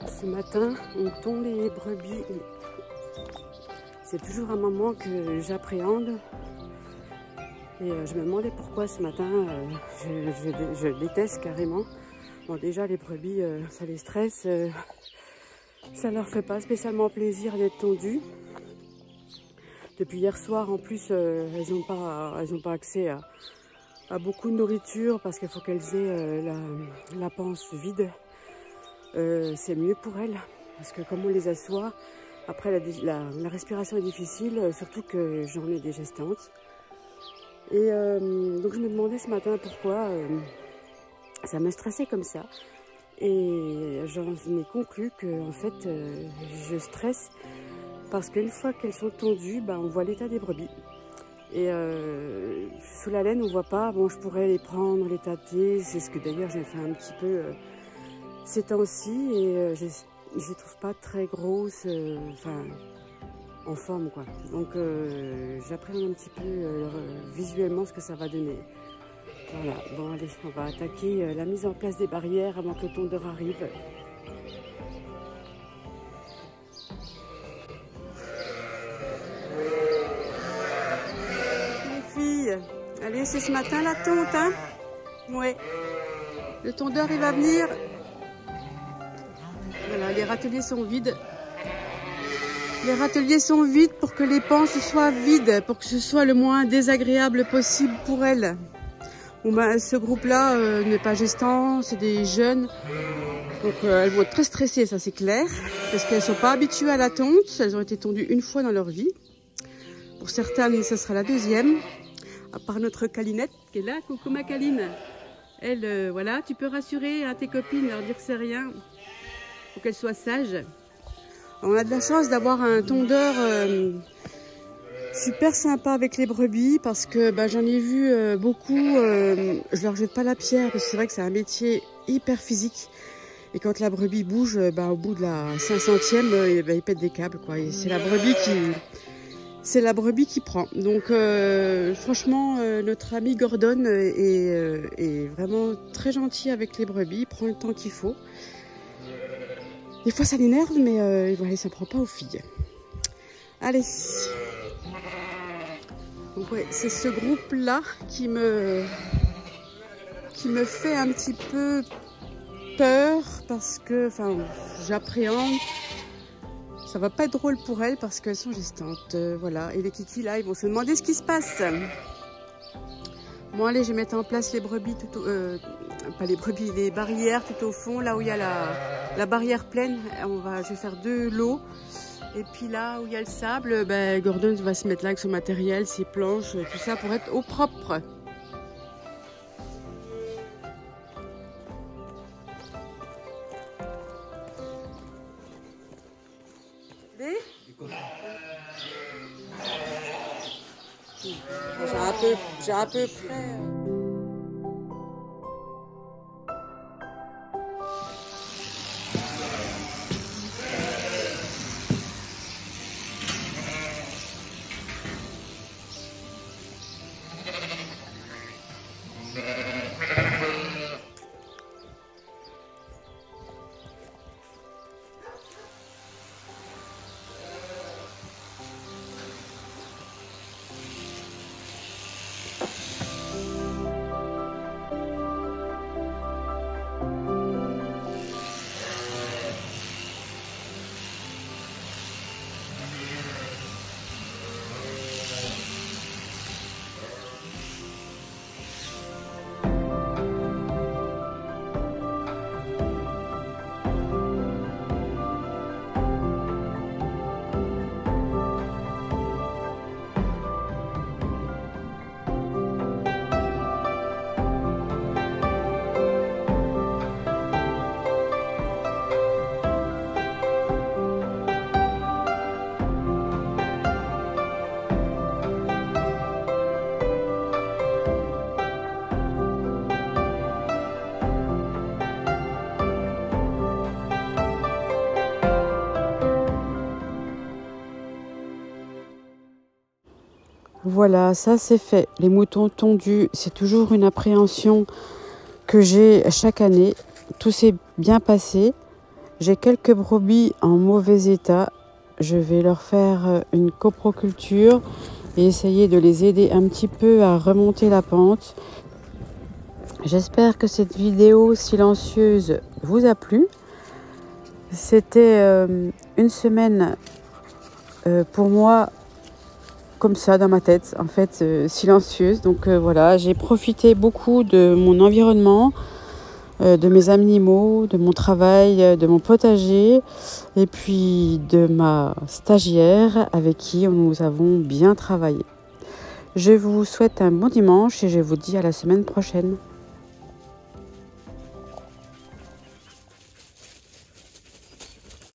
Ce matin, on tond les brebis. C'est toujours un moment que j'appréhende. Et je me demandais pourquoi ce matin, je déteste carrément. Bon, déjà les brebis, ça les stresse. Ça leur fait pas spécialement plaisir d'être tondues. Depuis hier soir, en plus, elles n'ont pas accès à beaucoup de nourriture parce qu'il faut qu'elles aient la panse vide. C'est mieux pour elles parce que comme on les assoit, après la respiration est difficile, surtout que j'en ai des gestantes. Et donc je me demandais ce matin pourquoi ça me stressait comme ça. Et j'en ai conclu que en fait je stresse parce qu'une fois qu'elles sont tondues, on voit l'état des brebis. Et sous la laine on voit pas, bon je pourrais les prendre, les tâter, c'est ce que d'ailleurs j'ai fait un petit peu ces temps-ci et je les trouve pas très grosses, en forme quoi. Donc j'appréhende un petit peu visuellement ce que ça va donner. Voilà, bon allez, on va attaquer la mise en place des barrières avant que le tondeur arrive. Les filles, allez, c'est ce matin la tonte, hein? Ouais. Le tondeur il va venir. Voilà, les râteliers sont vides. Les râteliers sont vides pour que les panses soient vides, pour que ce soit le moins désagréable possible pour elles. Bon, ce groupe-là n'est pas gestant, c'est des jeunes. Donc elles vont être très stressées, ça c'est clair. Parce qu'elles ne sont pas habituées à la tonte. Elles ont été tondues une fois dans leur vie. Pour certaines, ce sera la deuxième. À part notre Calinette qui est là. Coucou ma Caline. Elle, voilà, tu peux rassurer tes copines, leur dire que c'est rien. Faut qu'elles soient sages. On a de la chance d'avoir un tondeur super sympa avec les brebis parce que j'en ai vu beaucoup. Je leur jette pas la pierre parce que c'est vrai que c'est un métier hyper physique. Et quand la brebis bouge, au bout de la 500e, il pète des câbles, quoi. Et c'est la brebis qui prend. Donc franchement, notre ami Gordon est vraiment très gentil avec les brebis. Il prend le temps qu'il faut. Des fois ça l'énerve, mais voilà, ça prend pas aux filles. Allez. Donc ouais, c'est ce groupe-là qui me fait un petit peu peur parce que, j'appréhende. Ça va pas être drôle pour elles parce qu'elles sont gestantes. Voilà. Et les kikis là, ils vont se demander ce qui se passe. Bon allez, je vais mettre en place les brebis pas les brebis, les barrières tout au fond, là où il y a la barrière pleine. Je vais faire 2 lots. Et puis là où il y a le sable, Gordon va se mettre là avec son matériel, ses planches, tout ça pour être au propre. J'ai à peu près... Voilà, ça c'est fait. Les moutons tondus, c'est toujours une appréhension que j'ai chaque année. Tout s'est bien passé. J'ai quelques brebis en mauvais état. Je vais leur faire une coproculture et essayer de les aider un petit peu à remonter la pente. J'espère que cette vidéo silencieuse vous a plu. C'était une semaine pour moi comme ça dans ma tête, en fait, silencieuse. Donc voilà, j'ai profité beaucoup de mon environnement, de mes animaux, de mon travail, de mon potager et puis de ma stagiaire avec qui nous avons bien travaillé. Je vous souhaite un bon dimanche et je vous dis à la semaine prochaine.